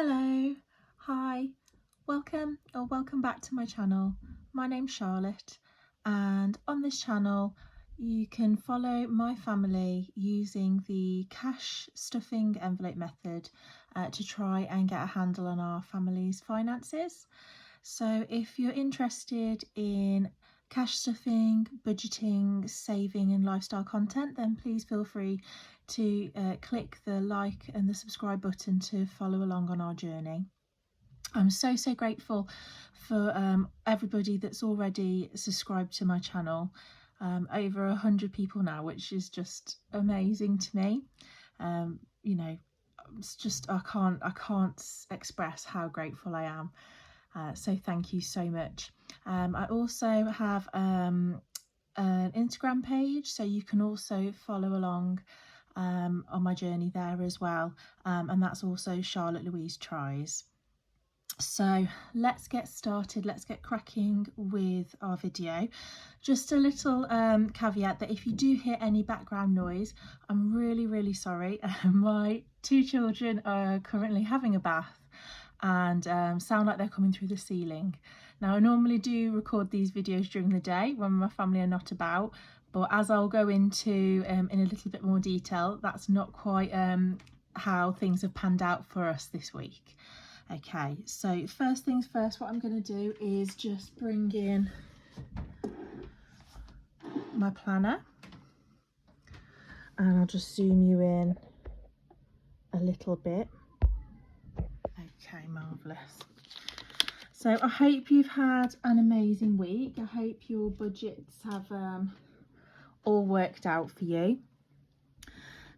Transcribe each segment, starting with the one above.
Hello, hi, welcome back to my channel. My name's Charlotte, and on this channel you can follow my family using the cash stuffing envelope method to try and get a handle on our family's finances. So if you're interested in cash stuffing, budgeting, saving and lifestyle content, then please feel free to click the like and the subscribe button to follow along on our journey. I'm so grateful for everybody that's already subscribed to my channel. Over 100 people now, which is just amazing to me. You know, it's just I can't express how grateful I am. So thank you so much. I also have an Instagram page, so you can also follow along on my journey there as well, and that's also Charlotte Louise Tries. So let's get started, let's get cracking with our video. Just a little caveat that if you do hear any background noise, I'm really sorry. My two children are currently having a bath and sound like they're coming through the ceiling. Now I normally do record these videos during the day when my family are not about, but as I'll go into in a little bit more detail, that's not quite how things have panned out for us this week. Okay, so first things first, what I'm going to do is just bring in my planner and I'll just zoom you in a little bit. Okay, marvellous. So I hope you've had an amazing week. I hope your budgets have all worked out for you.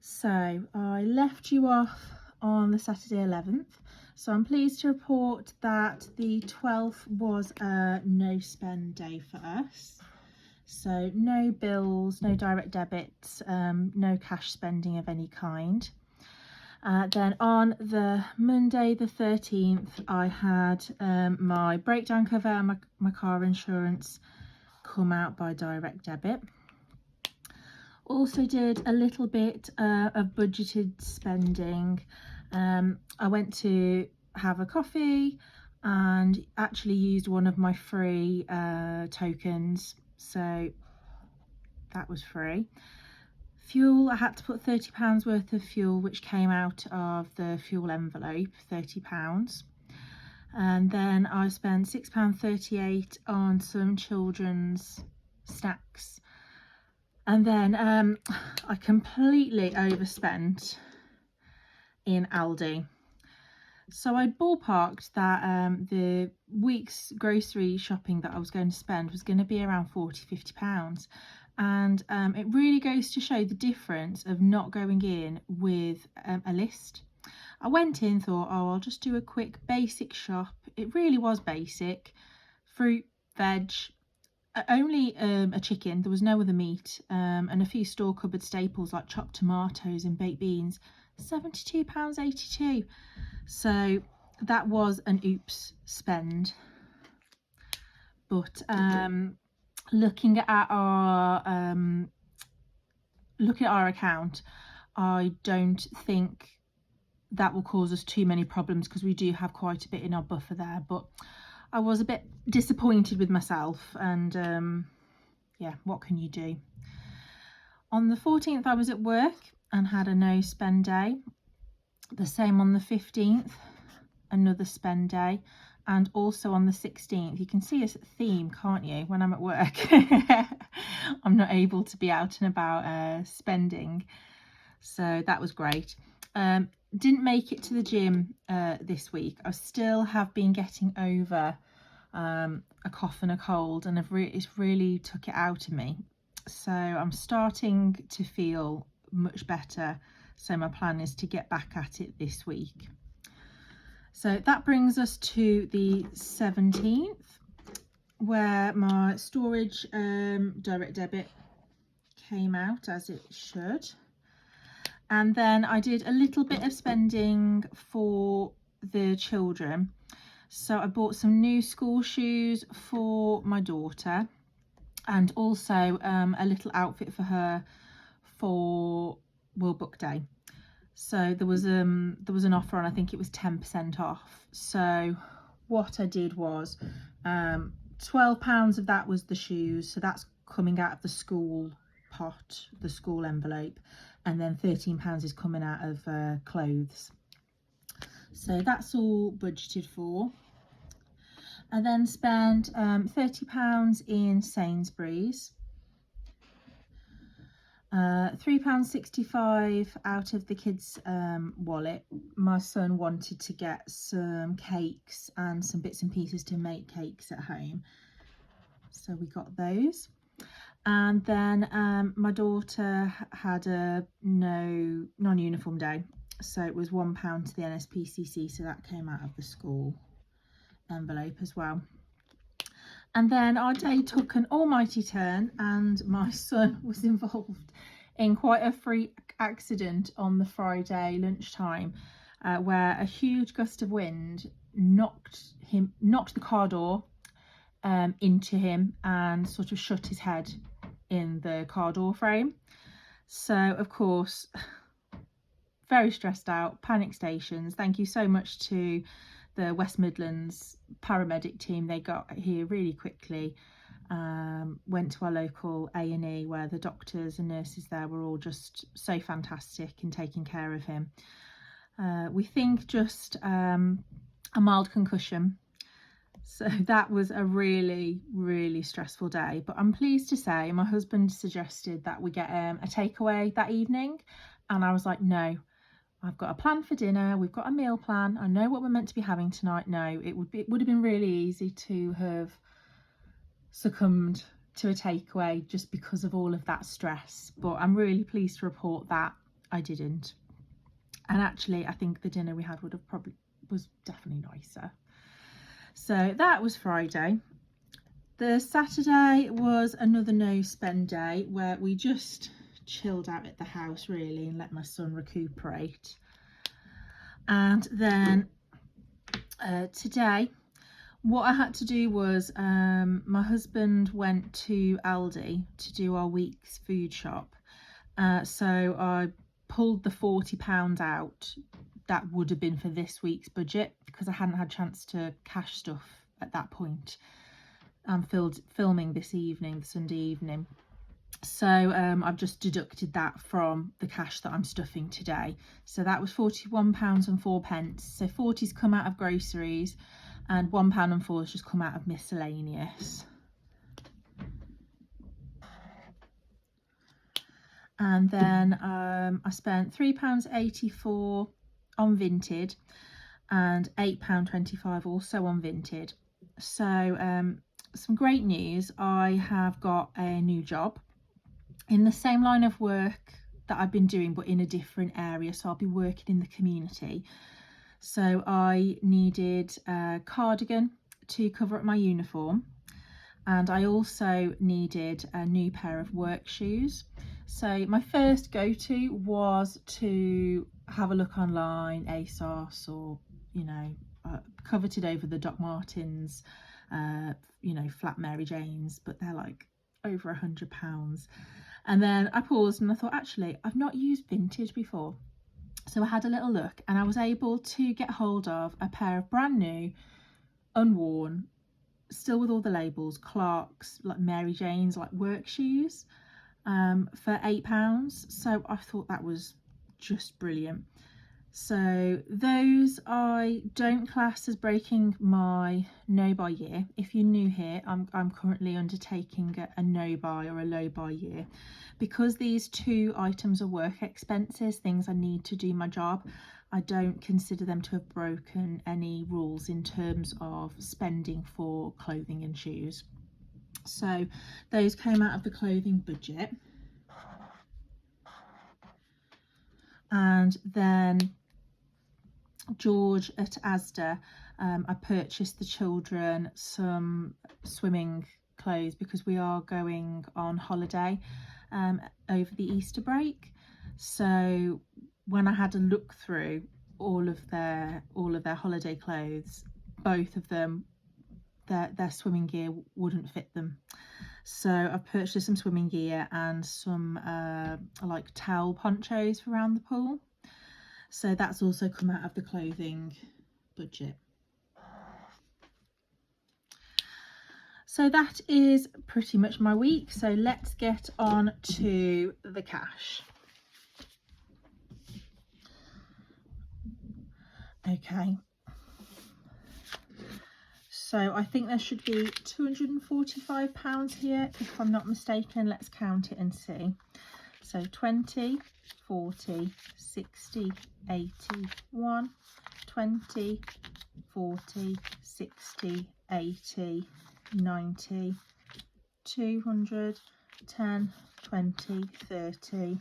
So I left you off on the Saturday 11th. So I'm pleased to report that the 12th was a no spend day for us. So no bills, no direct debits, no cash spending of any kind. Then on the Monday the 13th, I had my breakdown cover and my car insurance come out by direct debit. Also did a little bit of budgeted spending. I went to have a coffee and actually used one of my free tokens, so that was free. Fuel, I had to put £30 worth of fuel, which came out of the fuel envelope, £30. And then I spent £6.38 on some children's snacks. And then I completely overspent in Aldi. So I ballparked that the week's grocery shopping that I was going to spend was going to be around £40–50. And it really goes to show the difference of not going in with a list. I went in, thought, oh, I'll just do a quick basic shop. It really was basic. Fruit, veg, only a chicken, there was no other meat, and a few store cupboard staples like chopped tomatoes and baked beans, £72.82. So that was an oops spend. But looking at our account, I don't think that will cause us too many problems because we do have quite a bit in our buffer there. But I was a bit disappointed with myself, and yeah, what can you do? On the 14th I was at work and had a no spend day. The same on the 15th, another spend day, and also on the 16th. You can see a theme, can't you, when I'm at work? I'm not able to be out and about spending, so that was great. Didn't make it to the gym this week. I still have been getting over a cough and a cold, and it's really took it out of me. So I'm starting to feel much better. So my plan is to get back at it this week. So that brings us to the 17th, where my storage direct debit came out as it should. And then I did a little bit of spending for the children. So I bought some new school shoes for my daughter, and also a little outfit for her for World Book Day. So there was an offer on, I think it was 10% off. So what I did was £12 of that was the shoes, so that's coming out of the school pot, the school envelope, and then £13 is coming out of clothes. So that's all budgeted for. I then spent £30 in Sainsbury's, £3.65 out of the kids' wallet. My son wanted to get some cakes and some bits and pieces to make cakes at home, so we got those. And then my daughter had a non-uniform day, so it was £1 to the NSPCC, so that came out of the school envelope as well. And then our day took an almighty turn, and my son was involved in quite a freak accident on the Friday lunchtime, where a huge gust of wind knocked the car door into him and sort of shut his head in the car door frame. So of course, very stressed out, panic stations. Thank you so much to the West Midlands paramedic team. They got here really quickly, went to our local A&E where the doctors and nurses there were all just so fantastic in taking care of him. We think just a mild concussion. So that was a really, really stressful day. But I'm pleased to say my husband suggested that we get a takeaway that evening. And I was like, no, I've got a plan for dinner. We've got a meal plan. I know what we're meant to be having tonight. No, it would have been really easy to have succumbed to a takeaway just because of all of that stress. But I'm really pleased to report that I didn't. And actually, I think the dinner we had was definitely nicer. So that was Friday. The Saturday was another no spend day where we just chilled out at the house really and let my son recuperate. And then today what I had to do was my husband went to Aldi to do our week's food shop, so I pulled the £40 out that would have been for this week's budget because I hadn't had a chance to cash stuff at that point. I'm filming this evening, Sunday evening. So I've just deducted that from the cash that I'm stuffing today. So that was £41 and 4p. So 40's come out of groceries and £1 and 4 has just come out of miscellaneous. And then I spent £3.84 on Vinted and £8.25 also on Vinted. So some great news. I have got a new job in the same line of work that I've been doing, but in a different area. So I'll be working in the community. So I needed a cardigan to cover up my uniform, and I also needed a new pair of work shoes. So my first go-to was to have a look online, ASOS, or coveted over the Doc Martens, flat Mary Janes, but they're like over £100. And then I paused and I thought, actually, I've not used Vinted before. So I had a little look and I was able to get hold of a pair of brand new, unworn, still with all the labels, Clarks, like Mary Janes, like work shoes, for £8. So I thought that was just brilliant. So those I don't class as breaking my no buy year. If you're new here, I'm currently undertaking a no buy or a low buy year because these two items are work expenses, things I need to do my job. I don't consider them to have broken any rules in terms of spending for clothing and shoes. So those came out of the clothing budget. And then George at Asda, I purchased the children some swimming clothes because we are going on holiday over the Easter break. So when I had a look through all of their holiday clothes, both of them, their swimming gear wouldn't fit them. So I've purchased some swimming gear and some like towel ponchos for around the pool. So that's also come out of the clothing budget. So that is pretty much my week. So let's get on to the cash. Okay. So I think there should be £245 here, if I'm not mistaken. Let's count it and see. So 20, 40, 60, 80, 1, 20, 40, 60, 80, 90, 200, 10, 20, 30,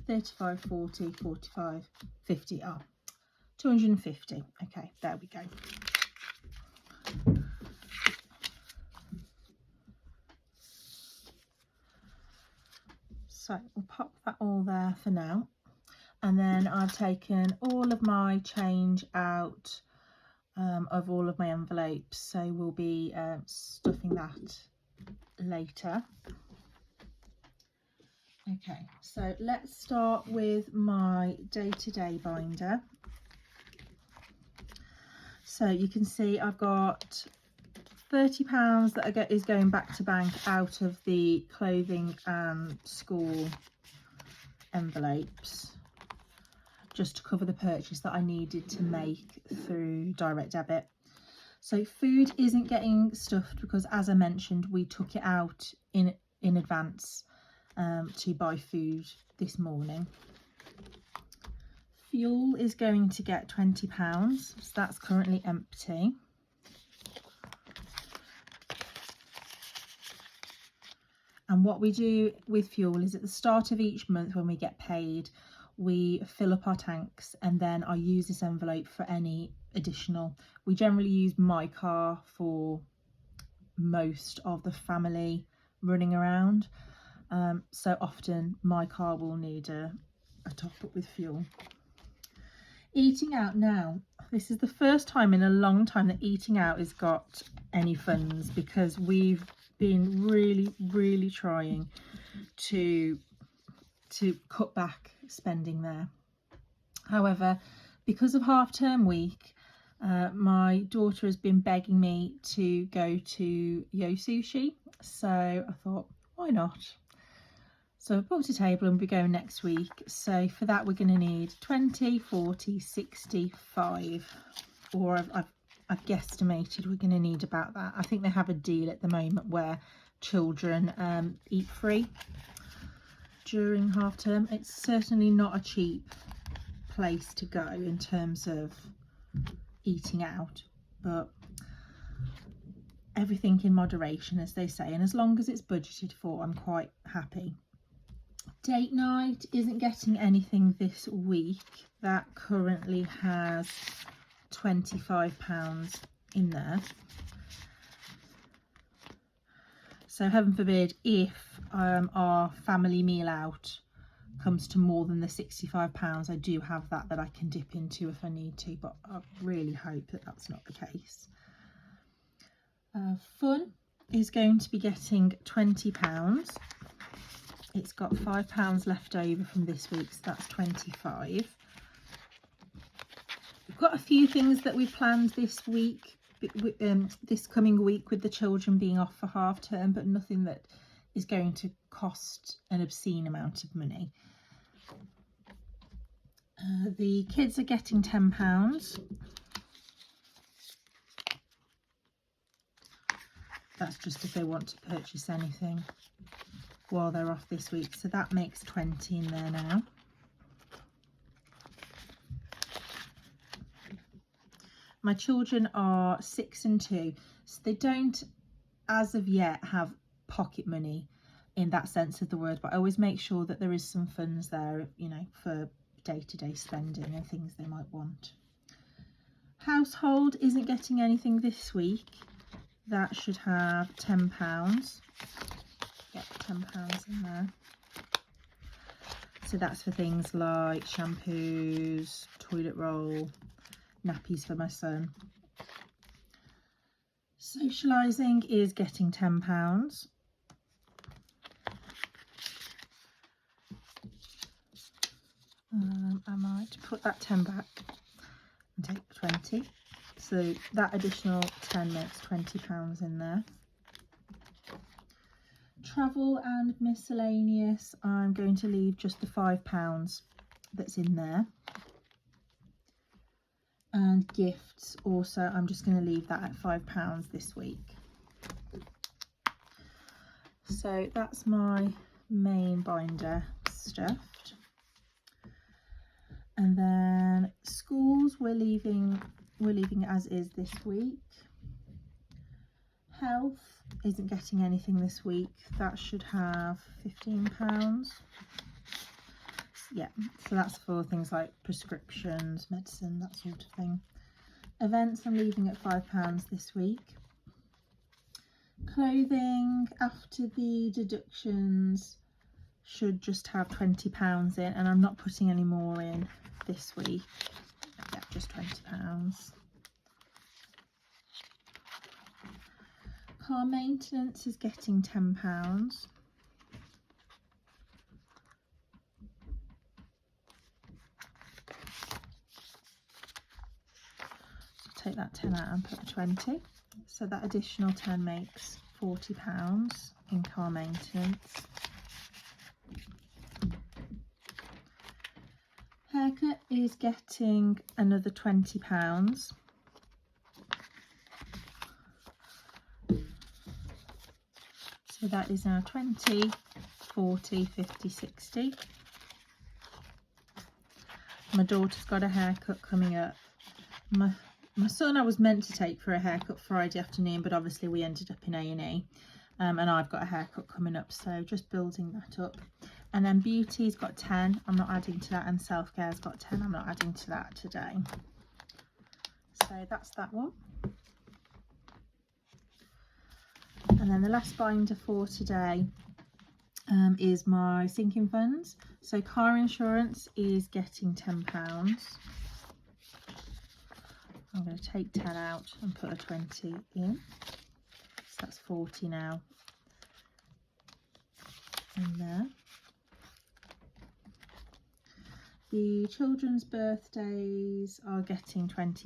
35, 40, 45, 50. Oh, 250. Okay, there we go. So we'll pop that all there for now. And then I've taken all of my change out of all of my envelopes. So we'll be stuffing that later. Okay, so let's start with my day-to-day binder. So you can see I've got £30 that is going back to bank out of the clothing and school envelopes, just to cover the purchase that I needed to make through direct debit. So food isn't getting stuffed because, as I mentioned, we took it out in advance to buy food this morning. Fuel is going to get £20, so that's currently empty. And what we do with fuel is at the start of each month when we get paid, we fill up our tanks, and then I use this envelope for any additional. We generally use my car for most of the family running around. So often my car will need a top up with fuel. Eating out now. This is the first time in a long time that eating out has got any funds, because we've been really trying to cut back spending there. However, because of half-term week, my daughter has been begging me to go to Yo Sushi, so I thought, why not? So I booked a table and we're going next week. So for that we're going to need 20, 40, 65, or I've guesstimated we're going to need about that. I think they have a deal at the moment where children eat free during half term. It's certainly not a cheap place to go in terms of eating out, but everything in moderation, as they say, and as long as it's budgeted for, I'm quite happy. Date night isn't getting anything this week. That currently has £25 in there. So heaven forbid if our family meal out comes to more than the £65, I do have that I can dip into if I need to, but I really hope that that's not the case. Fun is going to be getting £20. It's got £5 left over from this week, so that's 25. We've got a few things that we've planned this week, this coming week, with the children being off for half term, but nothing that is going to cost an obscene amount of money. The kids are getting £10. That's just if they want to purchase anything while they're off this week, so that makes 20 in there now. My children are 6 and 2, so they don't as of yet have pocket money in that sense of the word, but I always make sure that there is some funds there, you know, for day-to-day spending and things they might want. Household isn't getting anything this week. That should have £10. Get £10 in there. So that's for things like shampoos, toilet roll, nappies for my son. Socialising is getting £10. I might put that 10 back and take 20. So that additional 10 makes £20 in there. Travel and miscellaneous, I'm going to leave just the £5 that's in there. And gifts also, I'm just going to leave that at £5 this week. So that's my main binder stuffed. And then schools we're leaving as is this week. Health isn't getting anything this week. That should have £15. Yeah, so that's for things like prescriptions, medicine, that sort of thing. Events I'm leaving at £5 this week. Clothing, after the deductions, should just have £20 in, and I'm not putting any more in this week. Yeah, just £20. Car maintenance is getting £10. So take that 10 out and put 20. So that additional 10 makes £40 in car maintenance. Haircut is getting another £20. So that is now 20, 40, 50, 60. My daughter's got a haircut coming up. My son I was meant to take for a haircut Friday afternoon, but obviously we ended up in A&E. And I've got a haircut coming up, so just building that up. And then beauty's got 10, I'm not adding to that, and self-care's got 10, I'm not adding to that today. So that's that one. And then the last binder for today is my sinking funds. So car insurance is getting £10. I'm going to take 10 out and put a 20 in. So that's 40 now. In there. The children's birthdays are getting £20.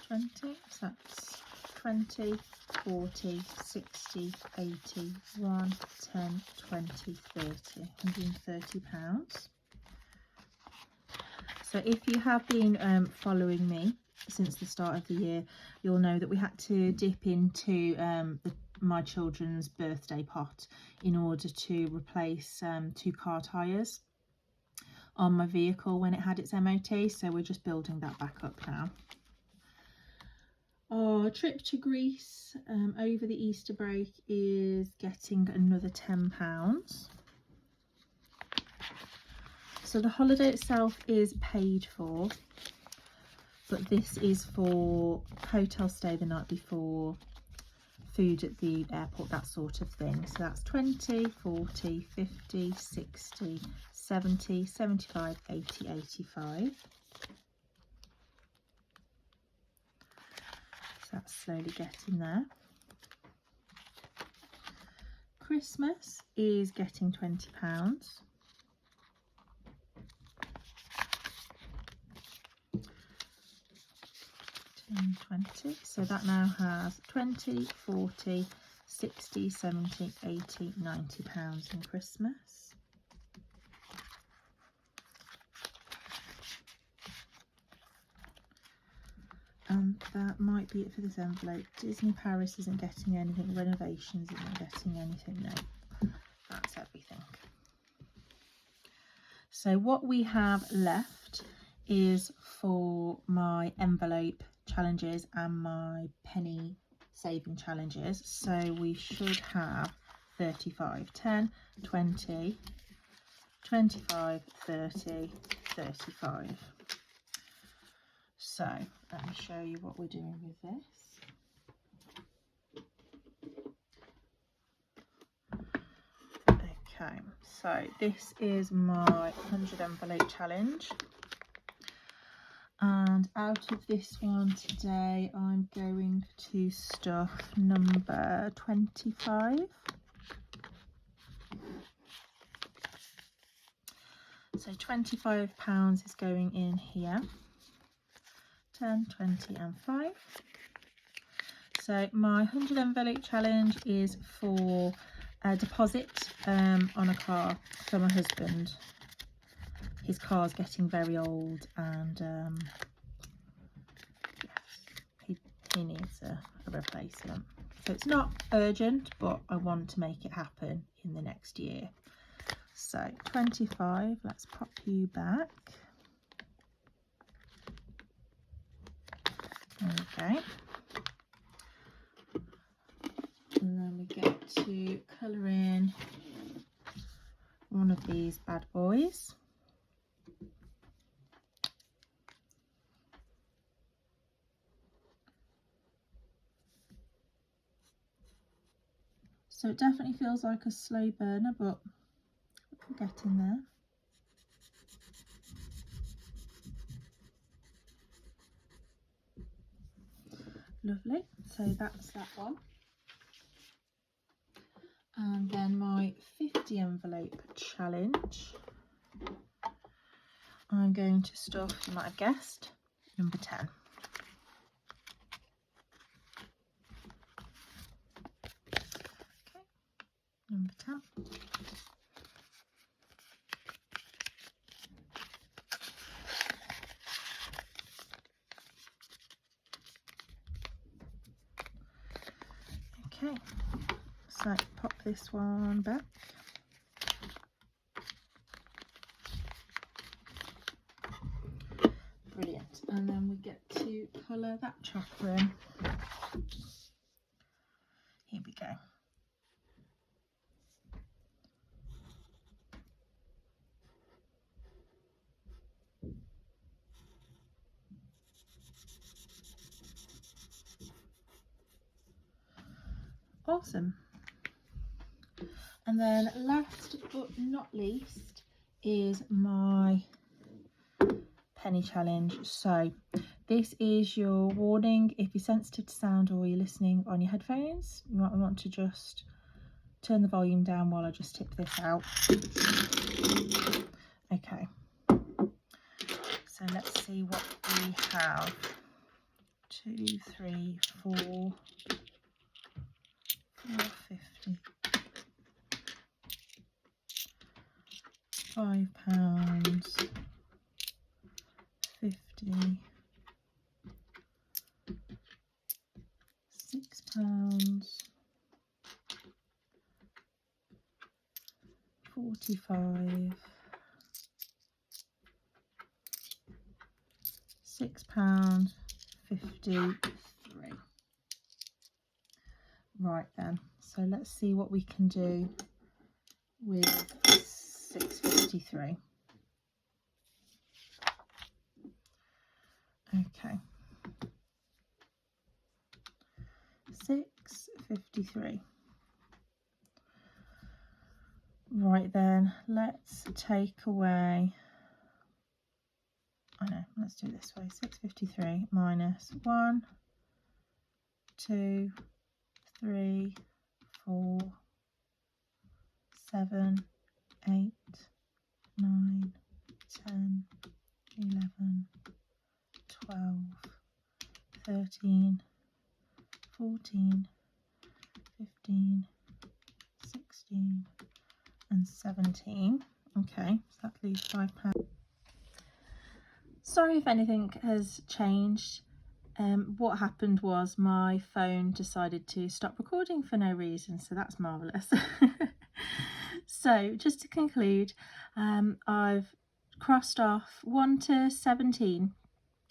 20, so that's 20, 40, 60, 80, 1, 10, 20, 30, £130. So if you have been following me since the start of the year, you'll know that we had to dip into my children's birthday pot in order to replace 2 car tyres on my vehicle when it had its MOT, so we're just building that back up now. Our trip to Greece over the Easter break is getting another £10. So the holiday itself is paid for, but this is for hotel stay the night before, food at the airport, that sort of thing. So that's 20, 40, 50, 60, 70, 75, 80, 85. So that's slowly getting there. Christmas is getting £20. 10, 20. So that now has 20, 40, 60, 70, 80, £90 in Christmas. And that might be it for this envelope. Disney Paris isn't getting anything. Renovations isn't getting anything. No, that's everything. So what we have left is for my envelope challenges and my penny saving challenges. So we should have 35, 10, 20, 25, 30, 35. So let me show you what we're doing with this. Okay, so this is my 100 envelope challenge, and out of this one today, I'm going to stuff number 25. So £25 is going in here. 10, 20 and 5. So my 100 envelope challenge is for a deposit on a car for my husband. His car's getting very old and yes, he needs a replacement. So it's not urgent, but I want to make it happen in the next year. So 25, let's pop you back. Okay. And then we get to colour in one of these bad boys. So it definitely feels like a slow burner, but we'll get in there. Lovely, so that's that one. And then my 50 envelope challenge, I'm going to stuff, you might have guessed, number 10. Okay, number 10. Okay, so pop this one back. Brilliant, and then we get to colour that chopper in. Here we go. Awesome. And then last but not least is my penny challenge. So this is your warning. If you're sensitive to sound or you're listening on your headphones, you might want to just turn the volume down while I just tip this out. Okay, so let's see what we have. 2, 3, 4, 4.50, £5, 50, £6, 45, £6.53. Right then, so let's see what we can do with 6.53. Okay, 6.53. Right then, let's take away, I know, let's do it this way. 6.53 minus 1, 2, 3, 4, 7, 8, 9, 10, 11, 12, 13, 14, 15, 16 and 17. Okay, so that leaves £5. Sorry if anything has changed. What happened was my phone decided to stop recording for no reason, so that's marvellous. So just to conclude, I've crossed off 1 to 17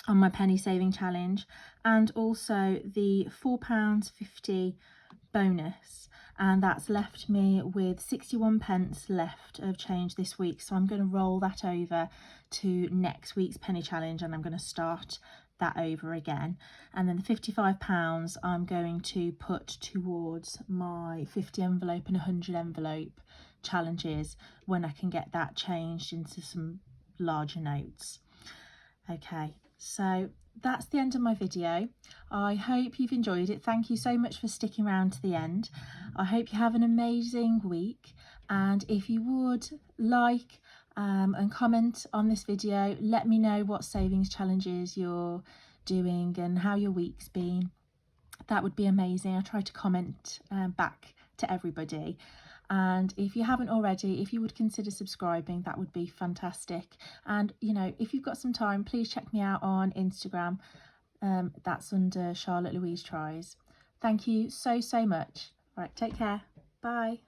on my penny saving challenge, and also the £4.50 bonus, and that's left me with 61 pence left of change this week. So I'm going to roll that over to next week's penny challenge, and I'm going to start that over again. And then the £55 I'm going to put towards my 50 envelope and 100 envelope challenges when I can get that changed into some larger notes. Okay, so that's the end of my video. I hope you've enjoyed it. Thank you so much for sticking around to the end. I hope you have an amazing week, and if you would like and comment on this video, let me know what savings challenges you're doing and how your week's been. That would be amazing. I try to comment back to everybody. And if you haven't already, if you would consider subscribing, that would be fantastic. And if you've got some time, please check me out on Instagram. That's under Charlotte Louise Tries. Thank you so much. All right, take care. Bye.